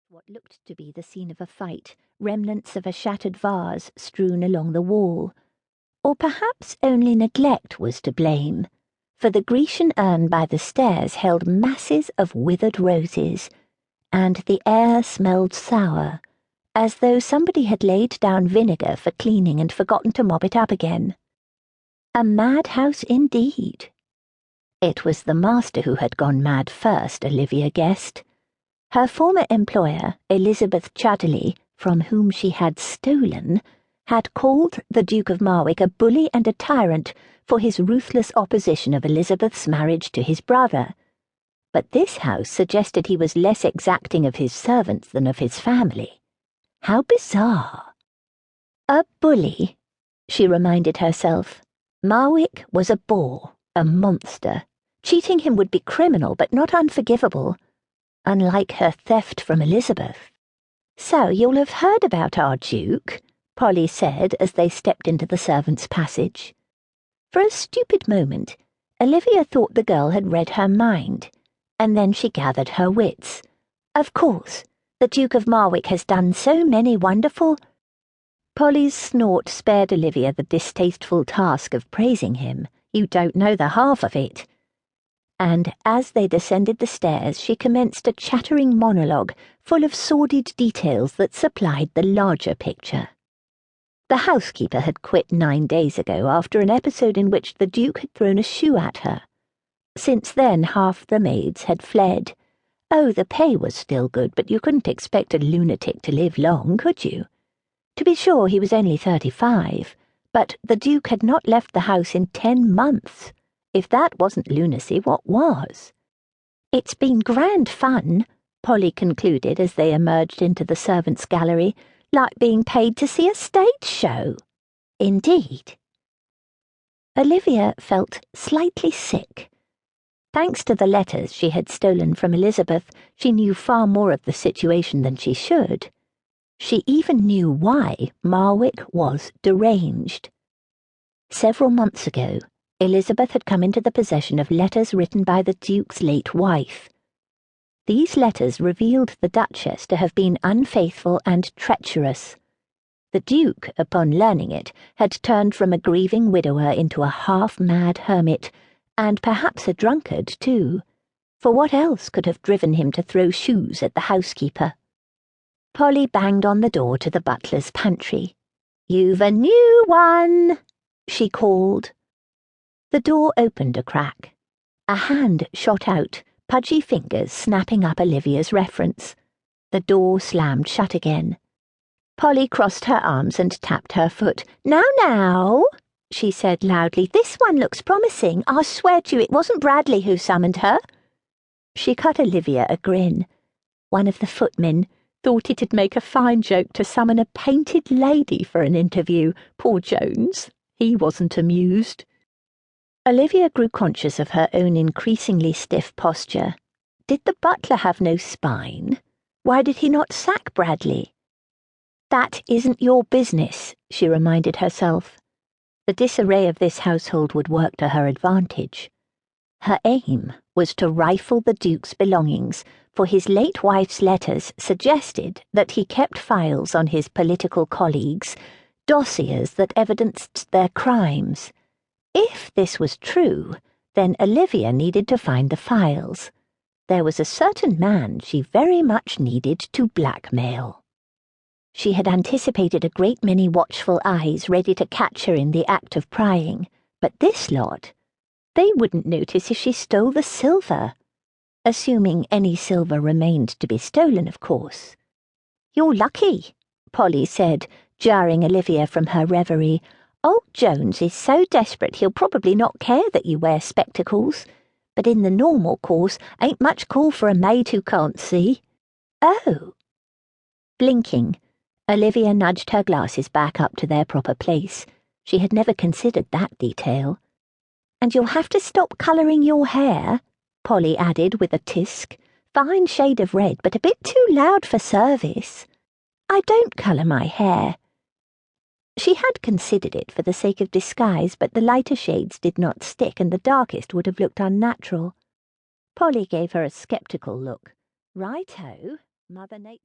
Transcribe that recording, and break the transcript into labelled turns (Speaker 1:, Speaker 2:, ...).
Speaker 1: what looked to be the scene of a fight, remnants of a shattered vase strewn along the wall. Or perhaps only neglect was to blame, for the Grecian urn by the stairs held masses of withered roses, and the air smelled sour, as though somebody had laid down vinegar for cleaning and forgotten to mop it up again. A madhouse indeed. It was the master who had gone mad first, Olivia guessed. Her former employer, Elizabeth Chudley, from whom she had stolen, had called the Duke of Marwick a bully and a tyrant for his ruthless opposition of Elizabeth's marriage to his brother. But this house suggested he was less exacting of his servants than of his family. How bizarre! A bully, she reminded herself. Marwick was a bore, a monster. Cheating him would be criminal, but not unforgivable. Unlike her theft from Elizabeth. "So you'll have heard about our Duke," Polly said as they stepped into the servants' passage. For a stupid moment, Olivia thought the girl had read her mind, and then she gathered her wits. Of course, the Duke of Marwick has done so many wonderful... Polly's snort spared Olivia the distasteful task of praising him. You don't know the half of it. And as they descended the stairs, she commenced a chattering monologue full of sordid details that supplied the larger picture. The housekeeper had quit 9 days ago after an episode in which the Duke had thrown a shoe at her. Since then, half the maids had fled. Oh, the pay was still good, but you couldn't expect a lunatic to live long, could you? To be sure, he was only 35, but the Duke had not left the house in 10 months. If that wasn't lunacy, what was? "It's been grand fun," Polly concluded as they emerged into the servants' gallery, "like being paid to see a stage show." Indeed. Olivia felt slightly sick. Thanks to the letters she had stolen from Elizabeth, she knew far more of the situation than she should. She even knew why Marwick was deranged. Several months ago, Elizabeth had come into the possession of letters written by the Duke's late wife. These letters revealed the Duchess to have been unfaithful and treacherous. The Duke, upon learning it, had turned from a grieving widower into a half-mad hermit, and perhaps a drunkard, too, for what else could have driven him to throw shoes at the housekeeper? Polly banged on the door to the butler's pantry. "You've a new one," she called. The door opened a crack. A hand shot out, pudgy fingers snapping up Olivia's reference. The door slammed shut again. Polly crossed her arms and tapped her foot. Now, she said loudly, "this one looks promising. I swear to you it wasn't Bradley who summoned her." She cut Olivia a grin. One of the footmen thought it'd make a fine joke to summon a painted lady for an interview. Poor Jones. He wasn't amused. Olivia grew conscious of her own increasingly stiff posture. Did the butler have no spine? Why did he not sack Bradley? "That isn't your business," she reminded herself. The disarray of this household would work to her advantage. Her aim was to rifle the Duke's belongings, for his late wife's letters suggested that he kept files on his political colleagues, dossiers that evidenced their crimes. If this was true, then Olivia needed to find the files. There was a certain man she very much needed to blackmail. She had anticipated a great many watchful eyes ready to catch her in the act of prying, but this lot, they wouldn't notice if she stole the silver. Assuming any silver remained to be stolen, of course. "You're lucky," Polly said, jarring Olivia from her reverie. "Old Jones is so desperate he'll probably not care that you wear spectacles, but in the normal course ain't much call for a maid who can't see." "Oh." Blinking, Olivia nudged her glasses back up to their proper place. She had never considered that detail. "And you'll have to stop colouring your hair," Polly added with a tisk. "Fine shade of red, but a bit too loud for service." "I don't colour my hair." She had considered it for the sake of disguise, but the lighter shades did not stick, and the darkest would have looked unnatural. Polly gave her a sceptical look. "Righto, Mother Nature."